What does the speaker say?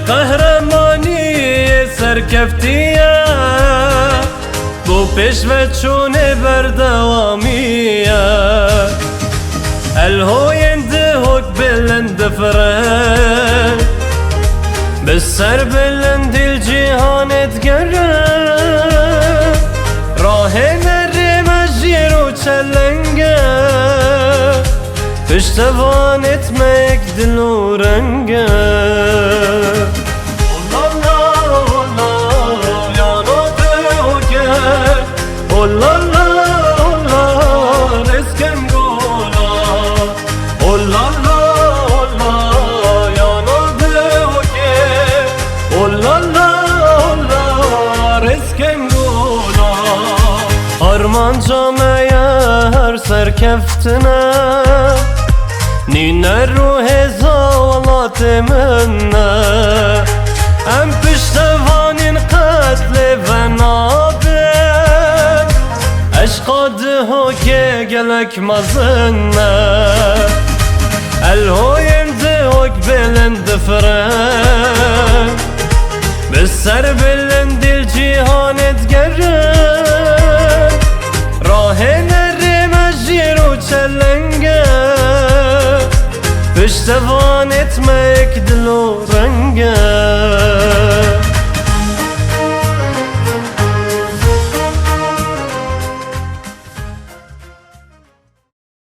قهرمانی سرکفتیه بو پیش و چونه بردوامیه الهوینده هک بلند فرن بسر بلند الجهانت گره راه نره مجیر و چلنگه پشتوانت مک دل و رنگه Arman cameye her serkeftine Nine ruhe zavat emenne Em piştevanin qetli ve nabe Eşqadı hoke gelek mazenne El hoyende hok belend fren Besser belend dil cihanet geren Rahenere mecir u çelenge Piştevan etmek dil